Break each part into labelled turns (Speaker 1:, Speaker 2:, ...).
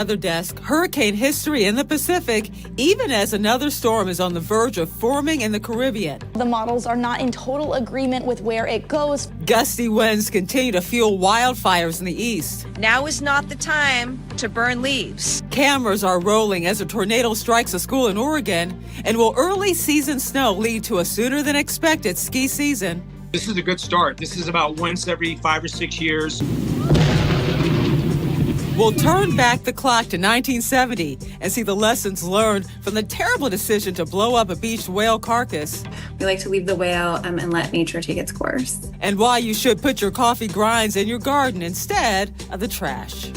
Speaker 1: Weather desk, hurricane history in the Pacific, even as another storm is on the verge of forming in the Caribbean.
Speaker 2: The models are not in total agreement with where it goes.
Speaker 1: Gusty winds continue to fuel wildfires in the east.
Speaker 3: Now is not the time to burn leaves.
Speaker 1: Cameras are rolling as a tornado strikes a school in Oregon. And will early season snow lead to a sooner than expected ski season?
Speaker 4: This is a good start. This is about once every 5 or 6 years.
Speaker 1: We'll turn back the clock to 1970 and see the lessons learned from the terrible decision to blow up a beached whale carcass.
Speaker 5: We like to leave the whale and let nature take its course.
Speaker 1: And why you should put your coffee grinds in your garden instead of the trash.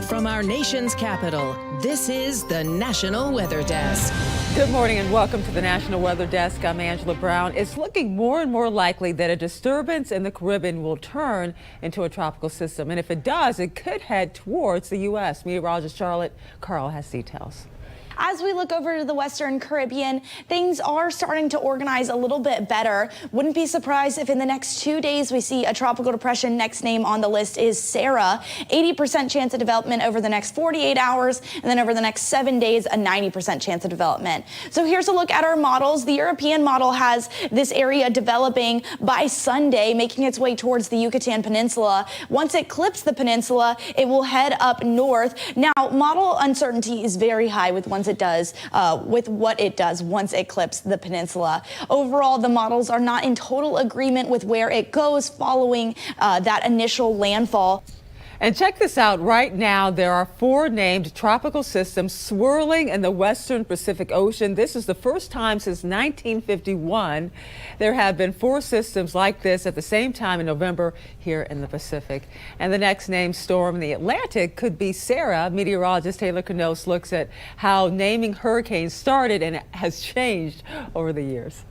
Speaker 6: From our nation's capital, this is the National Weather Desk.
Speaker 1: Good morning and welcome to the National Weather Desk. I'm Angela Brown. It's looking more and more likely that a disturbance in the Caribbean will turn into a tropical system. And if it does, it could head towards the U.S. Meteorologist Charlotte Carl has details.
Speaker 2: As we look over to the Western Caribbean, things are starting to organize a little bit better. Wouldn't be surprised if in the next 2 days we see a tropical depression. Next name on the list is Sara. 80% chance of development over the next 48 hours, and then over the next 7 days, a 90% chance of development. So here's a look at our models. The European model has this area developing by Sunday, making its way towards the Yucatan Peninsula. Once it clips the peninsula, it will head up north. Now, model uncertainty is very high with what it does once it clips the peninsula. Overall, the models are not in total agreement with where it goes following that initial landfall.
Speaker 1: And check this out. Right now, there are 4 named tropical systems swirling in the western Pacific Ocean. This is the first time since 1951 there have been 4 systems like this at the same time in November here in the Pacific. And the next named storm in the Atlantic could be Sara. Meteorologist Taylor Knos looks at how naming hurricanes started and has changed over the years.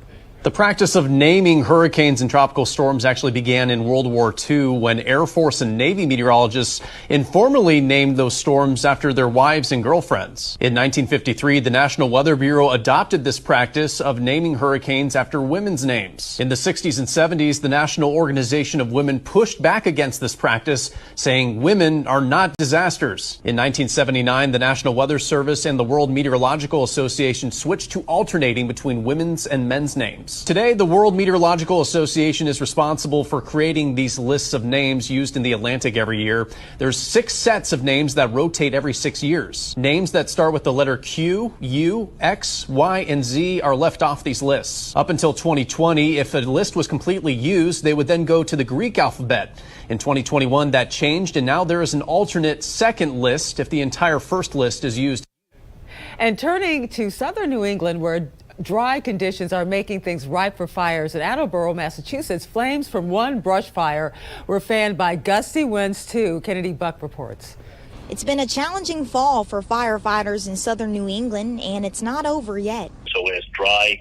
Speaker 7: The practice of naming hurricanes and tropical storms actually began in World War II when Air Force and Navy meteorologists informally named those storms after their wives and girlfriends. In 1953, the National Weather Bureau adopted this practice of naming hurricanes after women's names. In the 60s and 70s, the National Organization of Women pushed back against this practice, saying women are not disasters. In 1979, the National Weather Service and the World Meteorological Association switched to alternating between women's and men's names. Today, the World Meteorological Association is responsible for creating these lists of names used in the Atlantic every year. There's 6 sets of names that rotate every 6 years. Names that start with the letter Q, U, X, Y, and Z are left off these lists. Up until 2020, if a list was completely used, they would then go to the Greek alphabet. In 2021, that changed, and now there is an alternate second list if the entire first list is used.
Speaker 1: And turning to southern New England, where dry conditions are making things ripe for fires. In Attleboro, Massachusetts, flames from one brush fire were fanned by gusty winds too. Kennedy Buck reports.
Speaker 8: It's been a challenging fall for firefighters in southern New England, and it's not over yet.
Speaker 9: So when it's dry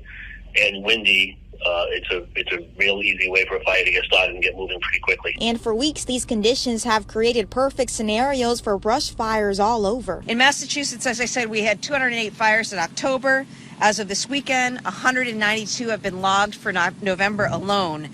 Speaker 9: and windy, it's a real easy way for a fire to get started and get moving pretty quickly.
Speaker 8: And for weeks, these conditions have created perfect scenarios for brush fires all over.
Speaker 3: In Massachusetts, as I said, we had 208 fires in October. As of this weekend, 192 have been logged for November alone.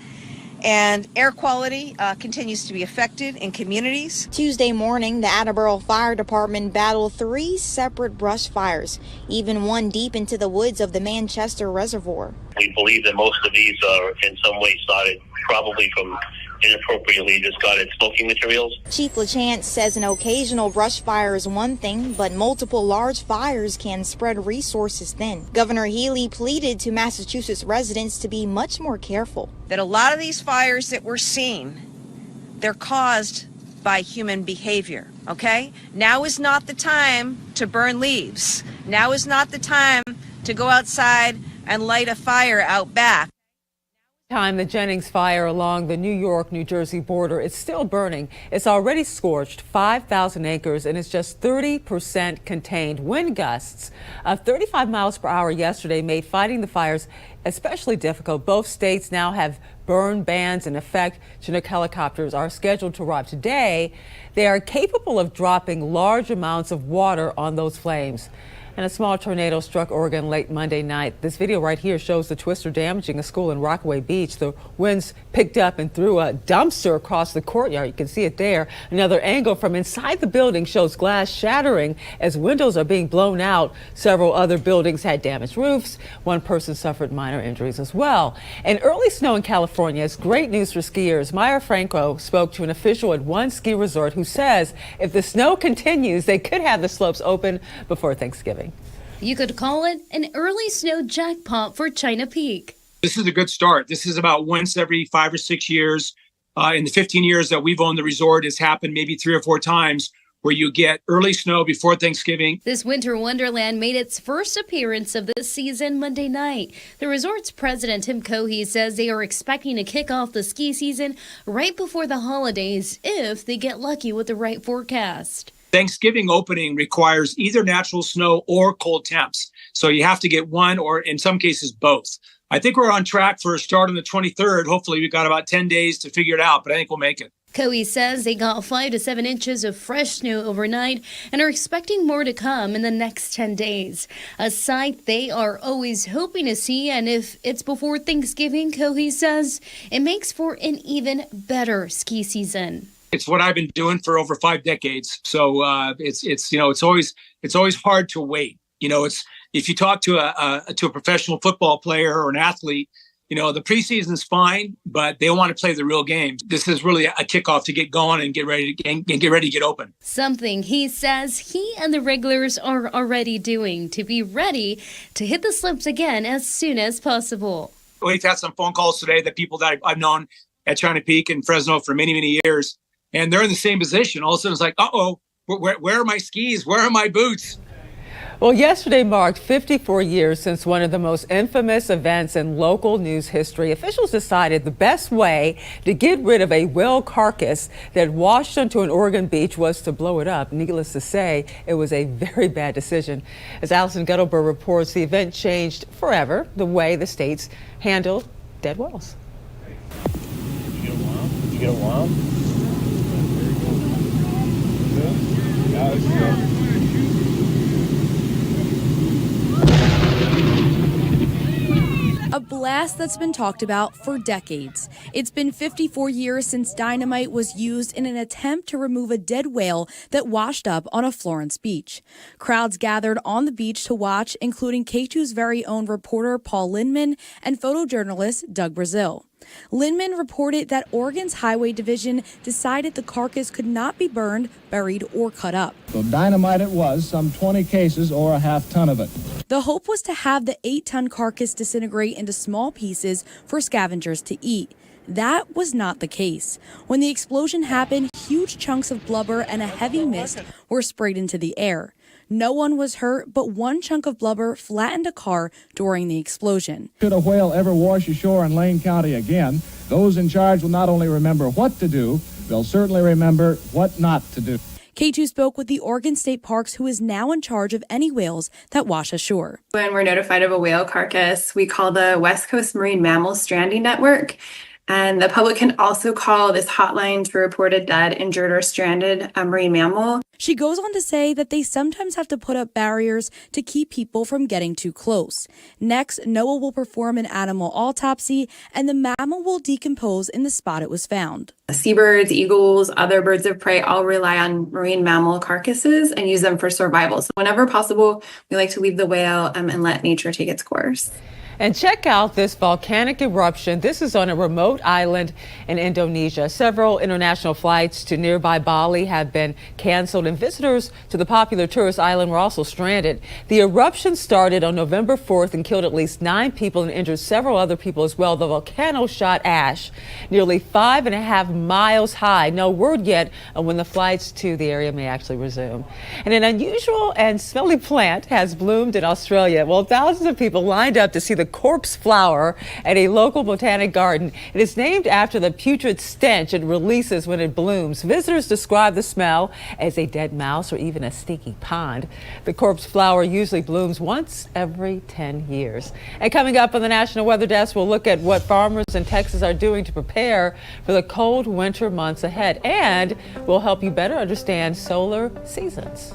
Speaker 3: And air quality continues to be affected in communities.
Speaker 8: Tuesday morning, the Attleboro Fire Department battled 3 separate brush fires, even one deep into the woods of the Manchester Reservoir.
Speaker 9: We believe that most of these are in some way started probably from inappropriately discarded smoking materials.
Speaker 8: Chief LaChance says an occasional brush fire is one thing, but multiple large fires can spread resources thin. Governor Healy pleaded to Massachusetts residents to be much more careful.
Speaker 3: That a lot of these fires that we're seeing, they're caused by human behavior, okay? Now is not the time to burn leaves. Now is not the time to go outside and light a fire out back.
Speaker 1: The Jennings fire along the New York-New Jersey border is still burning. It's already scorched 5,000 acres and is just 30% contained. Wind gusts of 35 miles per hour yesterday made fighting the fires especially difficult. Both states now have burn bans in effect. Chinook helicopters are scheduled to arrive today. They are capable of dropping large amounts of water on those flames. And a small tornado struck Oregon late Monday night. This video right here shows the twister damaging a school in Rockaway Beach. The winds picked up and threw a dumpster across the courtyard. You can see it there. Another angle from inside the building shows glass shattering as windows are being blown out. Several other buildings had damaged roofs. One person suffered minor injuries as well. And early snow in California is great news for skiers. Meyer Franco spoke to an official at one ski resort who says if the snow continues, they could have the slopes open before Thanksgiving.
Speaker 10: You could call it an early snow jackpot for China Peak.
Speaker 4: This is a good start. This is about once every 5 or 6 years. In the 15 years that we've owned the resort, it's happened maybe 3 or 4 times where you get early snow before Thanksgiving.
Speaker 10: This winter wonderland made its first appearance of the season Monday night. The resort's president, Tim Cohey, says they are expecting to kick off the ski season right before the holidays if they get lucky with the right forecast.
Speaker 4: Thanksgiving opening requires either natural snow or cold temps. So you have to get one or in some cases both. I think we're on track for a start on the 23rd. Hopefully we've got about 10 days to figure it out, but I think we'll make it.
Speaker 10: Cohey says they got 5 to 7 inches of fresh snow overnight and are expecting more to come in the next 10 days. A sight they are always hoping to see, and if it's before Thanksgiving, Cohey says, it makes for an even better ski season.
Speaker 4: It's what I've been doing for over 5 decades. So it's always hard to wait. It's if you talk to a professional football player or an athlete, the preseason's fine, but they want to play the real game. This is really a kickoff to get going and get ready to get open.
Speaker 10: Something he says he and the regulars are already doing to be ready to hit the slopes again as soon as possible.
Speaker 4: We've had some phone calls today that people that I've known at China Peak and Fresno for many, many years. And they're in the same position. All of a sudden, it's like, uh-oh, where are my skis? Where are my boots?
Speaker 1: Well, yesterday marked 54 years since one of the most infamous events in local news history. Officials decided the best way to get rid of a whale carcass that washed onto an Oregon beach was to blow it up. Needless to say, it was a very bad decision. As Allison Guttleberg reports, the event changed forever the way the states handle dead whales.
Speaker 11: Did you get a while?
Speaker 12: A blast that's been talked about for decades. It's been 54 years since dynamite was used in an attempt to remove a dead whale that washed up on a Florence beach. Crowds gathered on the beach to watch, including K2's very own reporter Paul Lindman and photojournalist Doug Brazil. Lindman reported that Oregon's Highway Division decided the carcass could not be burned, buried, or cut up.
Speaker 13: So dynamite it was, some 20 cases or a half ton of it.
Speaker 12: The hope was to have the 8-ton carcass disintegrate into small pieces for scavengers to eat. That was not the case. When the explosion happened, huge chunks of blubber and a heavy mist were sprayed into the air. No one was hurt, but one chunk of blubber flattened a car during the explosion.
Speaker 13: Should a whale ever wash ashore in Lane County again, those in charge will not only remember what to do, they'll certainly remember what not to do.
Speaker 12: K2 spoke with the Oregon State Parks, who is now in charge of any whales that wash ashore.
Speaker 5: When we're notified of a whale carcass, we call the West Coast Marine Mammal Stranding Network. And the public can also call this hotline to report a dead, injured, or stranded marine mammal.
Speaker 12: She goes on to say that they sometimes have to put up barriers to keep people from getting too close. Next, NOAA will perform an animal autopsy, and the mammal will decompose in the spot it was found.
Speaker 5: Seabirds, eagles, other birds of prey all rely on marine mammal carcasses and use them for survival. So whenever possible, we like to leave the whale and let nature take its course.
Speaker 1: And check out this volcanic eruption. This is on a remote island in Indonesia. Several international flights to nearby Bali have been canceled, and visitors to the popular tourist island were also stranded. The eruption started on November 4th and killed at least 9 people and injured several other people as well. The volcano shot ash nearly 5.5 miles high. No word yet on when the flights to the area may actually resume. And an unusual and smelly plant has bloomed in Australia. Well, thousands of people lined up to see the the corpse flower at a local botanic garden. It is named after the putrid stench it releases when it blooms. Visitors describe the smell as a dead mouse or even a stinky pond. The corpse flower usually blooms once every 10 years. And coming up on the National Weather Desk, we'll look at what farmers in Texas are doing to prepare for the cold winter months ahead. And we'll help you better understand solar seasons.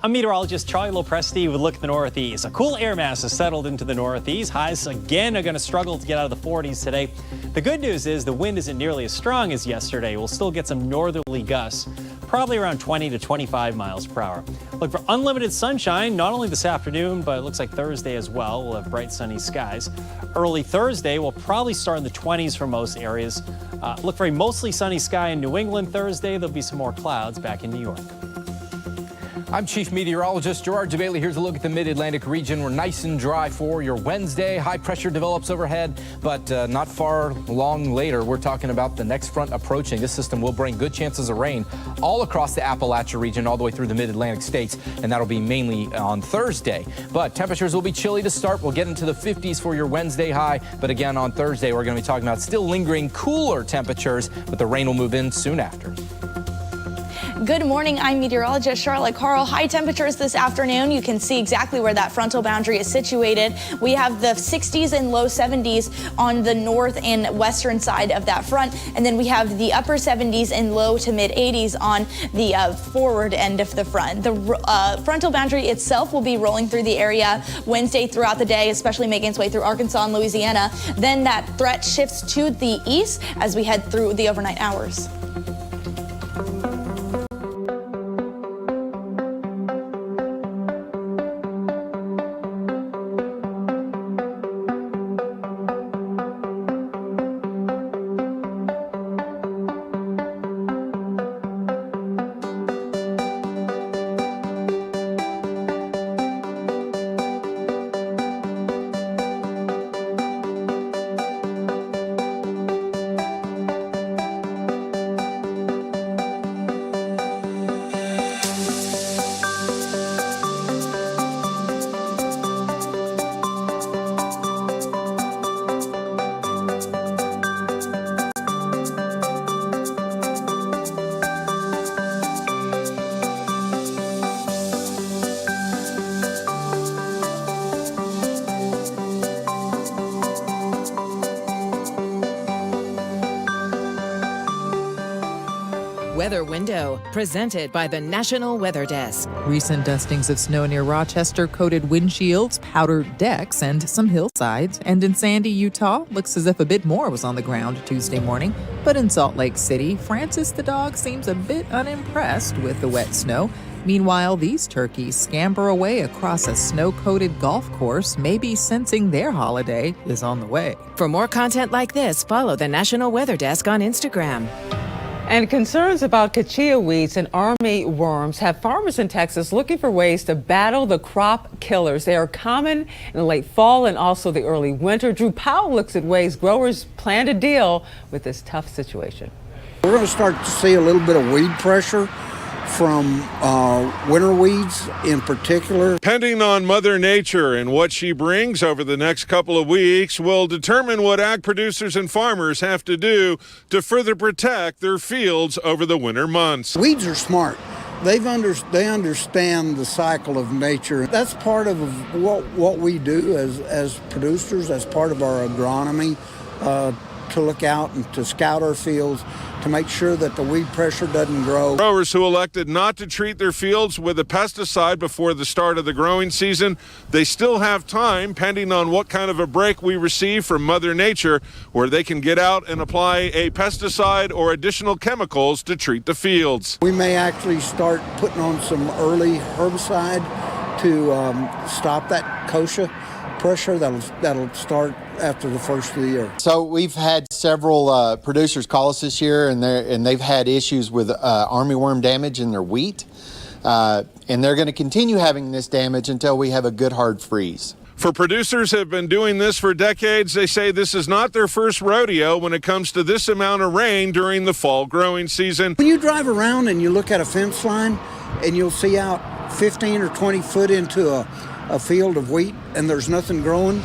Speaker 14: I'm meteorologist Charlie Lopresti with a look at the Northeast. A cool air mass has settled into the Northeast. Highs again are going to struggle to get out of the 40s today. The good news is the wind isn't nearly as strong as yesterday. We'll still get some northerly gusts, probably around 20 to 25 miles per hour. Look for unlimited sunshine, not only this afternoon, but it looks like Thursday as well. We'll have bright sunny skies. Early Thursday, we'll probably start in the 20s for most areas. Look for a mostly sunny sky in New England Thursday. There'll be some more clouds back in New York.
Speaker 15: I'm Chief Meteorologist Gerard Jabali. Here's a look at the mid-Atlantic region. We're nice and dry for your Wednesday. High pressure develops overhead, but not far long later, we're talking about the next front approaching. This system will bring good chances of rain all across the Appalachia region, all the way through the mid-Atlantic states, and that'll be mainly on Thursday. But temperatures will be chilly to start. We'll get into the 50s for your Wednesday high, but again on Thursday, we're going to be talking about still lingering cooler temperatures, but the rain will move in soon after.
Speaker 2: Good morning, I'm meteorologist Charlotte Carl. High temperatures this afternoon. You can see exactly where that frontal boundary is situated. We have the 60s and low 70s on the north and western side of that front. And then we have the upper 70s and low to mid 80s on the forward end of the front. The frontal boundary itself will be rolling through the area Wednesday throughout the day, especially making its way through Arkansas and Louisiana. Then that threat shifts to the east as we head through the overnight hours.
Speaker 6: Weather Window, presented by the National Weather Desk.
Speaker 16: Recent dustings of snow near Rochester coated windshields, powdered decks, and some hillsides. And in Sandy, Utah, looks as if a bit more was on the ground Tuesday morning. But in Salt Lake City, Francis the dog seems a bit unimpressed with the wet snow. Meanwhile, these turkeys scamper away across a snow-coated golf course, maybe sensing their holiday is on the way.
Speaker 6: For more content like this, follow the National Weather Desk on Instagram.
Speaker 1: And concerns about cachia weeds and army worms have farmers in Texas looking for ways to battle the crop killers. They are common in the late fall and also the early winter. Drew Powell looks at ways growers plan to deal with this tough situation.
Speaker 17: We're going to start to see a little bit of weed pressure from winter weeds in particular.
Speaker 18: Depending on Mother Nature and what she brings over the next couple of weeks will determine what ag producers and farmers have to do to further protect their fields over the winter months.
Speaker 17: Weeds are smart. They understand the cycle of nature. That's part of what we do as producers, as part of our agronomy, to look out and to scout our fields to make sure that the weed pressure doesn't grow.
Speaker 18: Growers who elected not to treat their fields with a pesticide before the start of the growing season, they still have time, pending on what kind of a break we receive from Mother Nature, where they can get out and apply a pesticide or additional chemicals to treat the fields.
Speaker 17: We may actually start putting on some early herbicide to stop that kochia pressure that'll start after the first of the year.
Speaker 19: So we've had several producers call us this year, and they've had issues with armyworm damage in their wheat, and they're going to continue having this damage until we have a good hard freeze.
Speaker 18: For producers who have been doing this for decades, they say this is not their first rodeo when it comes to this amount of rain during the fall growing season.
Speaker 17: When you drive around and you look at a fence line and you'll see out 15 or 20 foot into a field of wheat and there's nothing growing,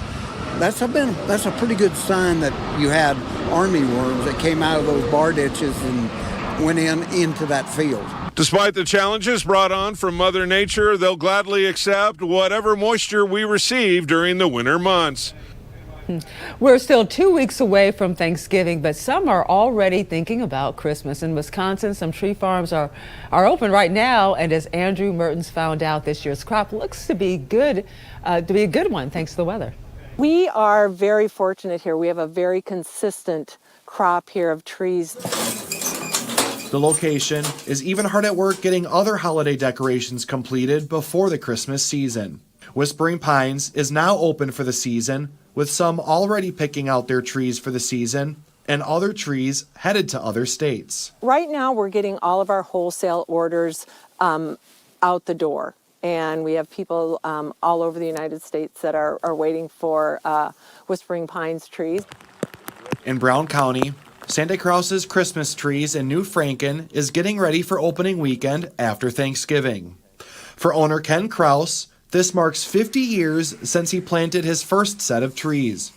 Speaker 17: that's a pretty good sign that you had army worms that came out of those bar ditches and went into that field.
Speaker 18: Despite the challenges brought on from Mother Nature, they'll gladly accept whatever moisture we receive during the winter months.
Speaker 1: We're still 2 weeks away from Thanksgiving, but some are already thinking about Christmas. In Wisconsin, some tree farms are open right now, and as Andrew Mertens found out, this year's crop looks to be a good one thanks to the weather.
Speaker 20: We are very fortunate here. We have a very consistent crop here of trees.
Speaker 21: The location is even hard at work getting other holiday decorations completed before the Christmas season. Whispering Pines is now open for the season, with some already picking out their trees for the season and other trees headed to other states.
Speaker 20: Right now we're getting all of our wholesale orders out the door, and we have people all over the United States that are waiting for Whispering Pines trees.
Speaker 21: In Brown County, Santa Claus's Christmas trees in New Franken is getting ready for opening weekend after Thanksgiving. For owner Ken Kraus, this marks 50 years since he planted his first set of trees.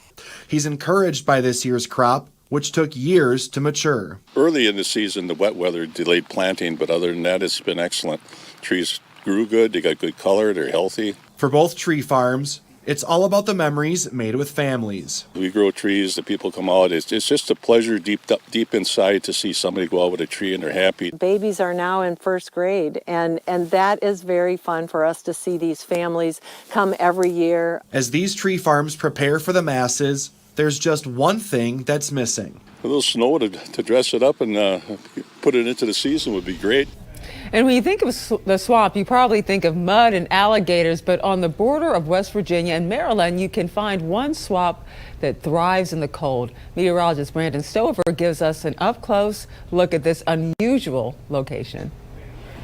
Speaker 21: He's encouraged by this year's crop, which took years to mature.
Speaker 22: Early in the season, the wet weather delayed planting, but other than that, it's been excellent. Trees grew good, they got good color, they're healthy.
Speaker 21: For both tree farms, it's all about the memories made with families.
Speaker 22: We grow trees, the people come out. It's just a pleasure deep inside to see somebody go out with a tree and they're happy.
Speaker 20: Babies are now in first grade, and that is very fun for us to see these families come every year.
Speaker 21: As these tree farms prepare for the masses, there's just one thing that's missing.
Speaker 22: A little snow to dress it up and put it into the season would be great.
Speaker 1: And when you think of the swamp, you probably think of mud and alligators, but on the border of West Virginia and Maryland, you can find one swamp that thrives in the cold. Meteorologist Brandon Stover gives us an up-close look at this unusual location.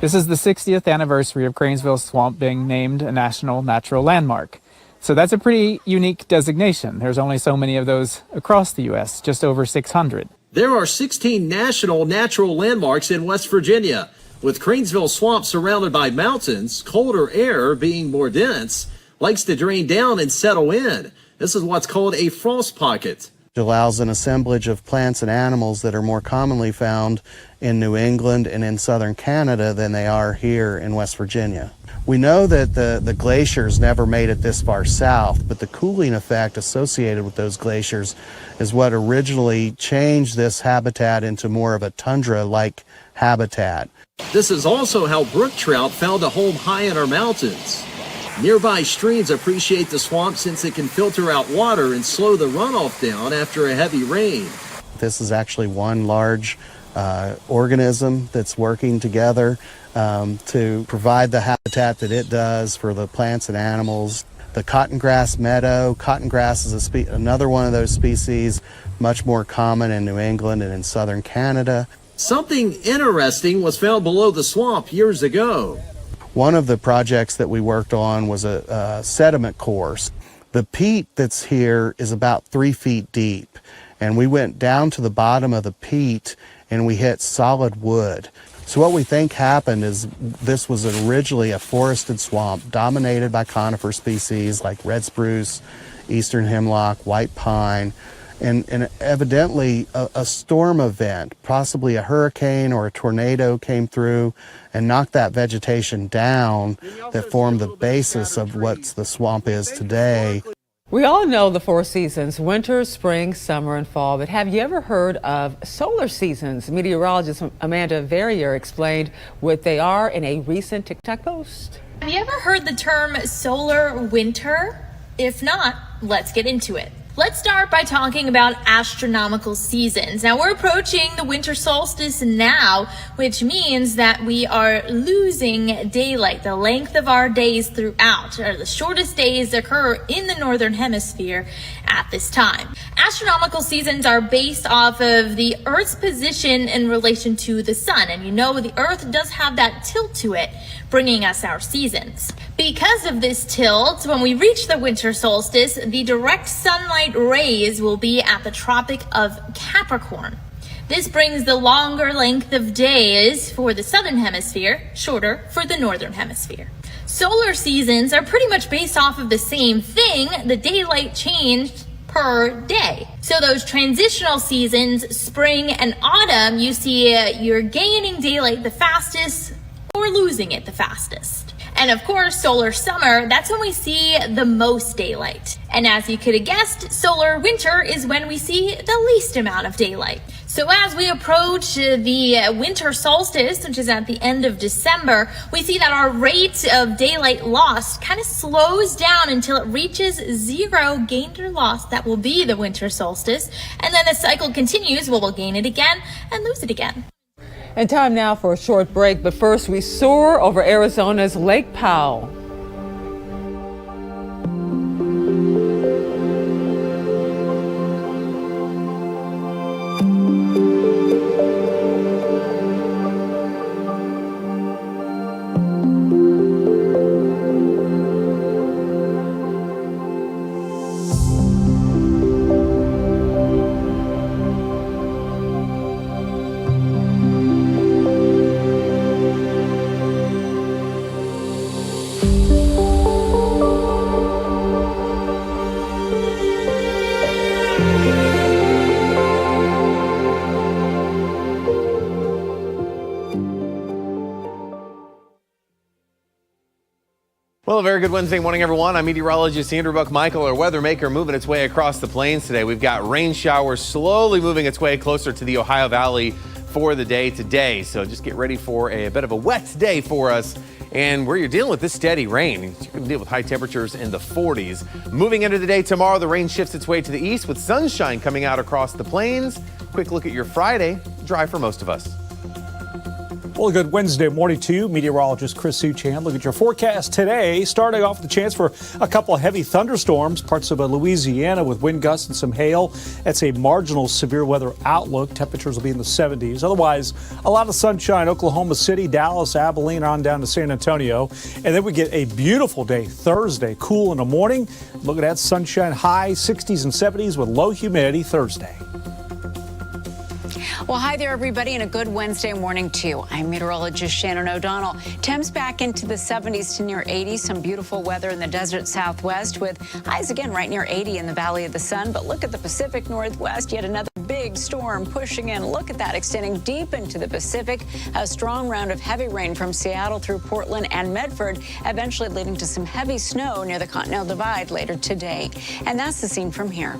Speaker 23: This is the 60th anniversary of Cranesville Swamp being named a National Natural Landmark. So that's a pretty unique designation. There's only so many of those across the U.S., just over 600.
Speaker 24: There are 16 national natural landmarks in West Virginia. With Cranesville Swamp surrounded by mountains, colder air being more dense likes to drain down and settle in. This is what's called a frost pocket.
Speaker 25: It allows an assemblage of plants and animals that are more commonly found in New England and in southern Canada than they are here in West Virginia. We know that the glaciers never made it this far south, but the cooling effect associated with those glaciers is what originally changed this habitat into more of a tundra-like habitat.
Speaker 24: This is also how brook trout found a home high in our mountains. Nearby streams appreciate the swamp since it can filter out water and slow the runoff down after a heavy rain.
Speaker 25: This is actually one large organism that's working together to provide the habitat that it does for the plants and animals. The cottongrass meadow. Cottongrass is another one of those species, much more common in New England and in southern Canada.
Speaker 24: Something interesting was found below the swamp years ago.
Speaker 25: One of the projects that we worked on was a sediment course. The peat that's here is about 3 feet deep, and we went down to the bottom of the peat and we hit solid wood. So what we think happened is this was originally a forested swamp dominated by conifer species like red spruce, eastern hemlock, white pine, and evidently a storm event, possibly a hurricane or a tornado came through and knocked that vegetation down that formed the basis of what the swamp is today.
Speaker 1: We all know the four seasons: winter, spring, summer, and fall. But have you ever heard of solar seasons? Meteorologist Amanda Verrier explained what they are in a recent TikTok post.
Speaker 26: Have you ever heard the term solar winter? If not, let's get into it.
Speaker 3: Let's start by talking about astronomical seasons. Now, we're approaching the winter solstice now, which means that we are losing daylight. The length of our days throughout, or the shortest days occur in the northern hemisphere at this time. Astronomical seasons are based off of the Earth's position in relation to the sun. And you know, the Earth does have that tilt to it, bringing us our seasons. Because of this tilt, when we reach the winter solstice, the direct sunlight rays will be at the Tropic of Capricorn. This brings the longer length of days for the southern hemisphere, shorter for the northern hemisphere. Solar seasons are pretty much based off of the same thing, the daylight change per day. So those transitional seasons, spring and autumn, you see you're gaining daylight the fastest or losing it the fastest. And of course, solar summer, that's when we see the most daylight. And as you could have guessed, solar winter is when we see the least amount of daylight. So as we approach the winter solstice, which is at the end of December, we see that our rate of daylight lost kind of slows down until it reaches zero gained or lost. That will be the winter solstice. And then the cycle continues where we'll gain it again and lose it again.
Speaker 1: And time now for a short break, but first we soar over Arizona's Lake Powell.
Speaker 7: Well, a very good Wednesday morning, everyone. I'm meteorologist Andrew Buck-Michael, our weather maker, moving its way across the plains today. We've got rain showers slowly moving its way closer to the Ohio Valley for the day today. So just get ready for a bit of a wet day for us. And where you're dealing with this steady rain, you can deal with high temperatures in the 40s. Moving into the day tomorrow, the rain shifts its way to the east with sunshine coming out across the plains. Quick look at your Friday, dry for most of us.
Speaker 8: Well, a good Wednesday morning to you. Meteorologist Chris Suchan. Look at your forecast today. Starting off with the chance for a couple of heavy thunderstorms, parts of Louisiana with wind gusts and some hail. That's a marginal severe weather outlook. Temperatures will be in the 70s. Otherwise, a lot of sunshine. Oklahoma City, Dallas, Abilene, on down to San Antonio. And then we get a beautiful day Thursday. Cool in the morning. Look at that sunshine, high 60s and 70s with low humidity Thursday.
Speaker 9: Well, hi there, everybody, and a good Wednesday morning to you. I'm meteorologist Shannon O'Donnell. Temps back into the 70s to near 80. Some beautiful weather in the desert Southwest with highs again right near 80 in the Valley of the Sun. But look at the Pacific Northwest. Yet another big storm pushing in. Look at that, extending deep into the Pacific. A strong round of heavy rain from Seattle through Portland and Medford, eventually leading to some heavy snow near the Continental Divide later today. And that's the scene from here.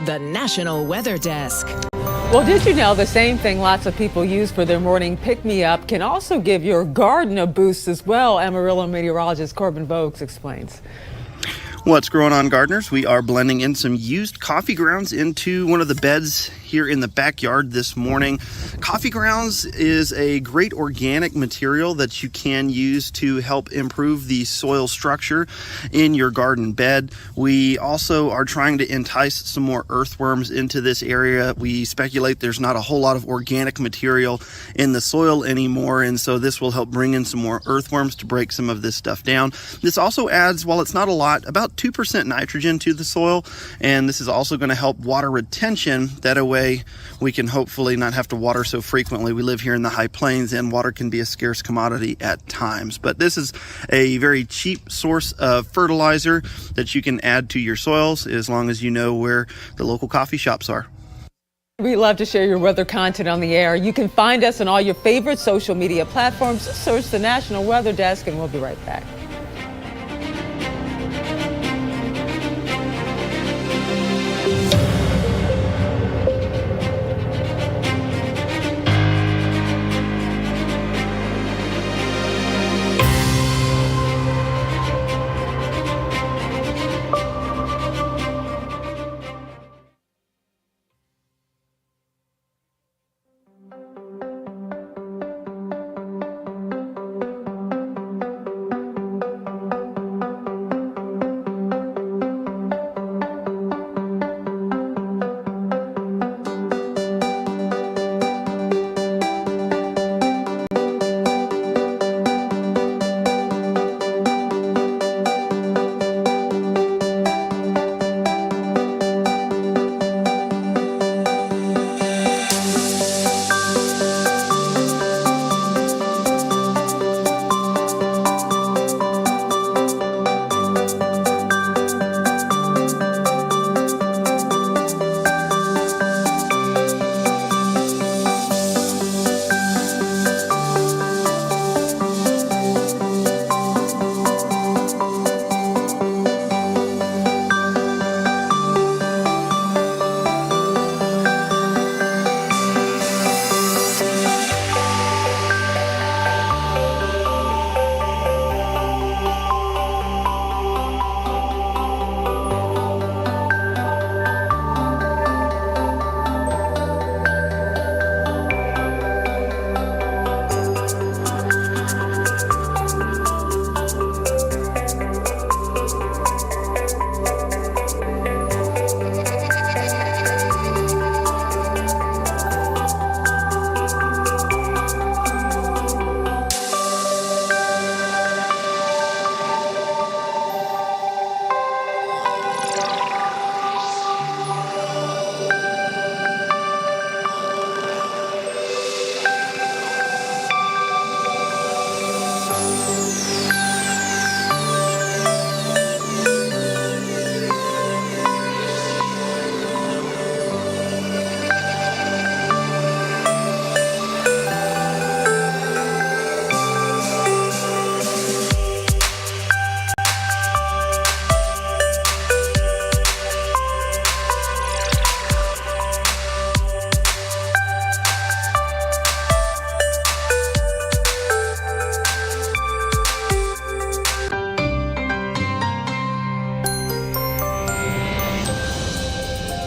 Speaker 6: The National Weather Desk.
Speaker 1: Well, did you know the same thing lots of people use for their morning pick-me-up can also give your garden a boost as well? Amarillo meteorologist Corbin Vogts explains.
Speaker 4: What's growing on, gardeners? We are blending in some used coffee grounds into one of the beds here in the backyard this morning. Coffee grounds is a great organic material that you can use to help improve the soil structure in your garden bed. We also are trying to entice some more earthworms into this area. We speculate there's not a whole lot of organic material in the soil anymore, and so this will help bring in some more earthworms to break some of this stuff down. This also adds, while it's not a lot, about 2% nitrogen to the soil, and this is also going to help water retention. That way we can hopefully not have to water so frequently. We live here in the high plains and water can be a scarce commodity at times, but this is a very cheap source of fertilizer that you can add to your soils as long as you know where the local coffee shops are.
Speaker 1: We love to share your weather content on the air. You can find us on all your favorite social media platforms. Search the National Weather Desk and we'll be right back.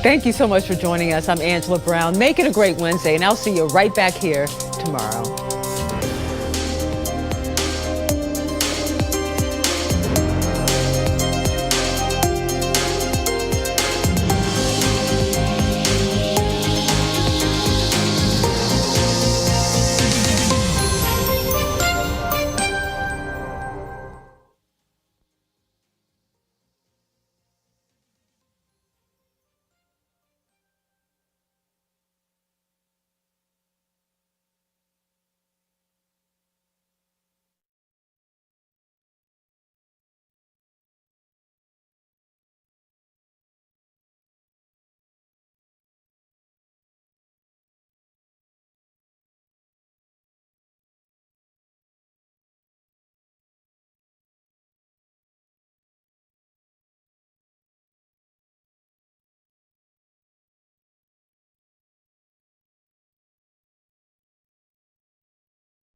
Speaker 1: Thank you so much for joining us. I'm Angela Brown. Make it a great Wednesday, and I'll see you right back here tomorrow.